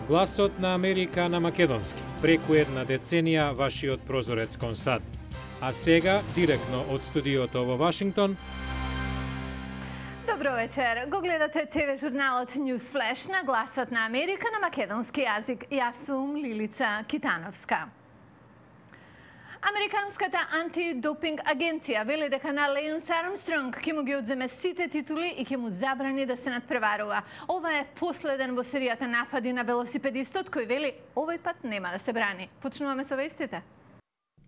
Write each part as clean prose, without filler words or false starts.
Гласот на Америка на македонски. Преку една деценија вашиот прозорец кон САД. А сега, директно од студиото во Вашингтон. Добро вечер. Го гледате ТВ журналот News Flash на Гласот на Америка на македонски јазик. Јас сум Лилица Китановска. Американската антидопинг агенција вели дека на Ленс Армстронг ќе му ги одземе сите титули и ќе му забрани да се надпреварува. Ова е последен во серијата напади на велосипедистот кој вели овој пат нема да се брани. Почнуваме со вестите.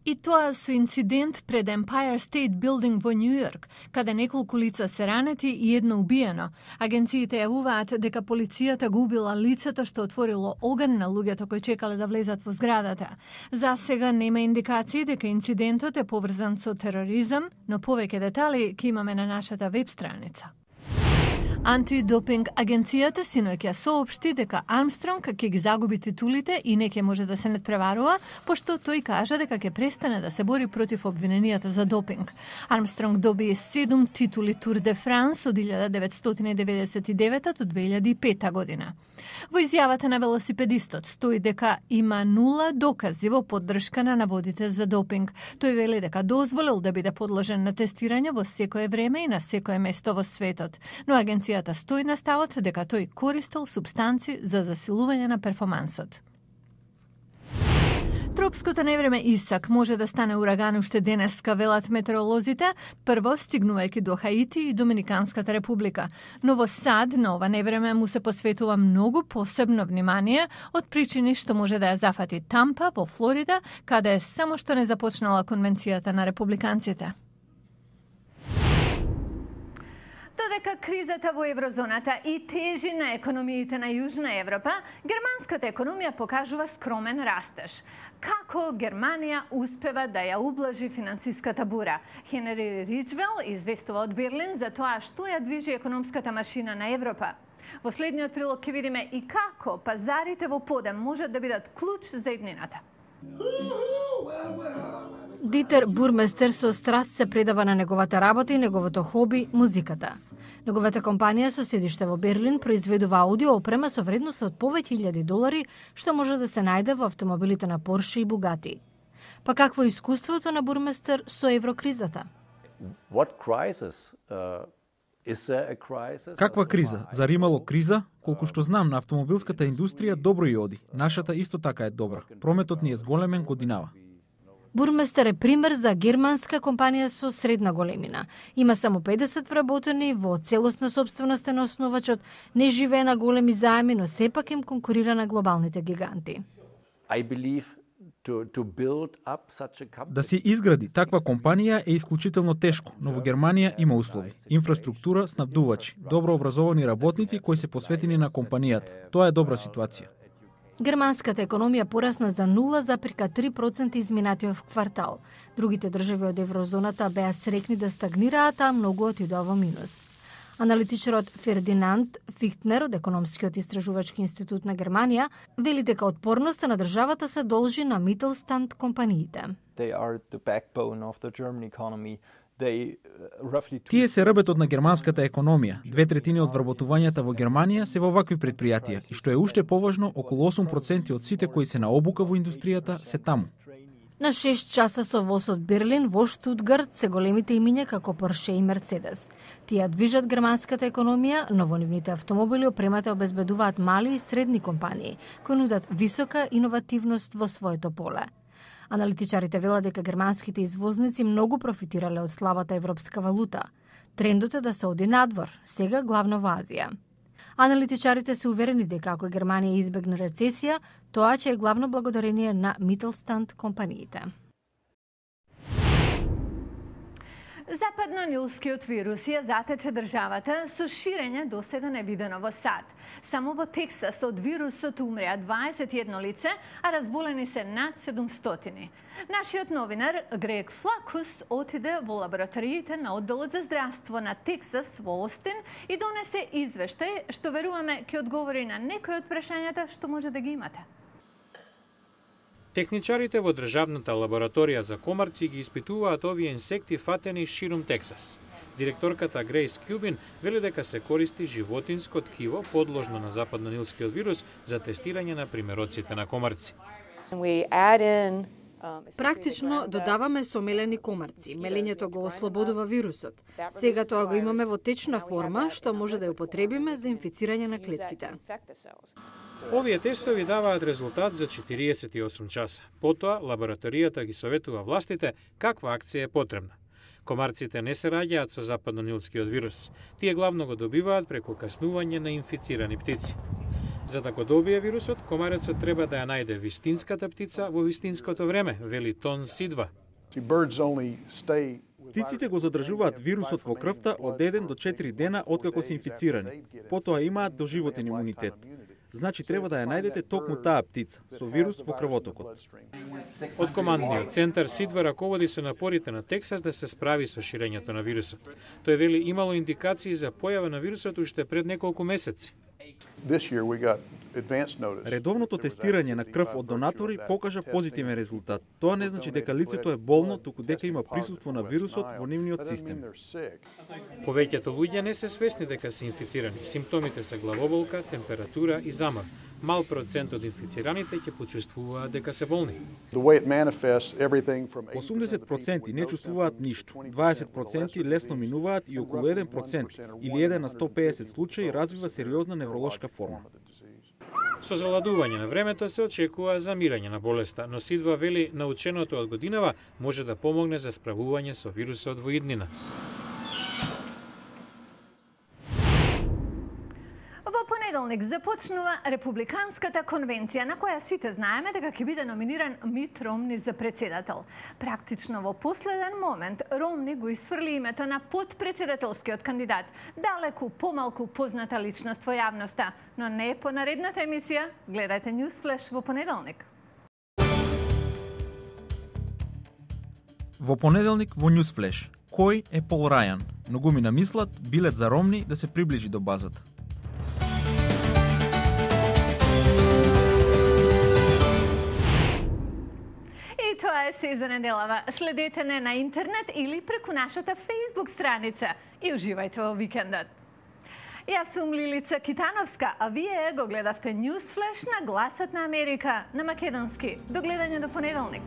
И тоа со инцидент пред Empire State Building во Нью Йорк, каде неколку лица се ранети и едно убиено. Агенциите јавуваат дека полицијата го убила лицето што отворило оган на луѓето кои чекале да влезат во зградата. За сега нема индикации дека инцидентот е поврзан со тероризам, но повеќе детали ќе имаме на нашата веб страница. Антидопинг агенцијата синоќа соопшти дека Армстронг ќе ги загуби титулите и не ќе може да се надпреварува, пошто тој кажа дека ќе престане да се бори против обвиненијата за допинг. Армстронг доби 7 титули Тур де Франс од 1999 до 2005 година. Во изјавата на велосипедистот стои дека има 0 докази во поддршка на наводите за допинг. Тој вели дека дозволил да биде подложен на тестирање во секое време и на секое место во светот, но агенцијата стои на ставот дека тој користел супстанци за засилување на перформансот. Тропското невреме Исак може да стане ураган уште денеска, велат метеоролозите, прво стигнувајќи до Хаити и Доминиканската република. Но во САД на ова невреме му се посветува многу посебно внимание од причини што може да ја зафати Тампа во Флорида, каде само што не започнала конвенцијата на републиканците. Додека кризата во еврозоната и тежи на економиите на Јужна Европа, германската економија покажува скромен растеж. Како Германија успева да ја ублажи финансиската бура? Хенри Ричвел известува од Берлин за тоа што ја движи економската машина на Европа. Во следниот прилог ќе видиме и како пазарите во подем можат да бидат клуч за иднината. Дитер Бурместер со страст се предава на неговата работа и неговото хоби – музиката. Неговата компанија со седиште во Берлин произведува аудио опрема со вредност од повеќе $1000, што може да се најде во автомобилите на Порше и Бугати. Па какво е искуството на Бурместер со еврокризата? Каква криза? Зар имало криза? Колку што знам, на автомобилската индустрија добро и оди. Нашата исто така е добра. Прометот ни е зголемен годинава. Бурместер е пример за германска компанија со средна големина. Има само 50 вработени, во целосна собственост е на основачот, не живее на големи заеми, но сепак им конкурира на глобалните гиганти. Да се изгради таква компанија е исклучително тешко, но во Германија има услови. Инфраструктура, снабдувачи, добро образовани работници кои се посветени на компанијата. Тоа е добра ситуација. Германската економија порасна за 0,3% изминатиот квартал. Другите држави од еврозоната беа срекни да стагнираат, а многу отидоа во минус. Аналитичарот Фердинанд Фихтнер од Економскиот истражувачки институт на Германија вели дека отпорноста на државата се должи на Mittelstand компаниите. Тие се рбетот на германската економија. 2/3 од вработувањата во Германија се во вакви предпријатија и што е уште поважно, околу 8% од сите кои се на обука во индустријата се таму. На 6 часа со воз од Берлин во Штутгарт се големите имиња како Порше и Мерцедес. Тие движат германската економија, но во нивните автомобили опремата обезбедуваат мали и средни компании, кои нудат висока иновативност во своето поле. Аналитичарите велат дека германските извозници многу профитирале од слабата европска валута. Трендот е да се оди надвор, сега главно во Азија. Аналитичарите се уверени дека ако Германија избегне рецесија, тоа ќе е главно благодарение на Mittelstand компаниите. Западно-нилскиот вирус ја затече државата со ширење досега невидено во САД. Само во Тексас од вирусот умреа 21 лице, а разболени се над 700. Нашиот новинар Грег Флакус отиде во лабораториите на одделот за здравство на Тексас во Остин и донесе извештај што веруваме ќе одговори на некои од прашањата што може да ги имате. Техничарите во државната лабораторија за комарци ги испитуваат овие инсекти фатени ширум Тексас. Директорката Грейс Кюбин вели дека се користи животинско ткиво подложно на западнонилскиот вирус за тестирање на примероците на комарци. Практично додаваме сомелени комарци. Мелењето го ослободува вирусот. Сега тоа го имаме во течна форма, што може да ја употребиме за инфицирање на клетките. Овие тестови даваат резултат за 48 часа. Потоа, лабораторијата ги советува властите каква акција е потребна. Комарците не се раѓаат со западнонилскиот вирус. Тие главно го добиваат преку каснување на инфицирани птици. За да го добие вирусот, комарецот треба да ја најде вистинската птица во вистинското време, вели Тон Сидва. Птиците го задржуваат вирусот во крвта од 1 до 4 дена откако се инфицирани. Потоа имаат доживотен имунитет. Значи треба да ја најдете токму таа птица со вирус во крвотокот. Од командниот центар Сидва раководи со напорите на Тексас да се справи со ширењето на вирусот. Тој вели имало индикации за појава на вирусот уште пред неколку месеци. Редовното тестирање на крв од донатори покажа позитивен резултат. Тоа не значи дека лицето е болно, туку дека има присуство на вирусот во нивниот систем. Повеќето луѓе не се свесни дека се инфицирани. Симптомите се главоболка, температура и замор. Мал процент од инфицираните ќе почувствуваат дека се болни. 80% не чувствуваат ништо, 20% лесно минуваат и околу 1% или 1 на 150 случаи развива сериозна невролошка форма. Со заладување на времето се очекува замирање на болеста, но Сидва вели наученото од годинава може да помогне за справување со вирусот во иднина. Во понеделник започнува Републиканската конвенција, на која сите знаеме дека ќе биде номиниран Мит Ромни за председател. Практично во последен момент Ромни го исфрли името на подпредседателскиот кандидат, далеку помалку позната личност во јавноста, но не по наредната емисија. Гледајте Newsflash во понеделник. Во понеделник во Newsflash. Кој е Пол Рајан? Многумина мислат билет за Ромни да се приближи до базата. И тоа е се за неделава. Следете не на интернет или преку нашата Facebook страница и уживајте во викендот. Јас сум Лилица Китановска, а вие го гледавте Newsflash на Гласот на Америка на македонски. До гледање до понеделник.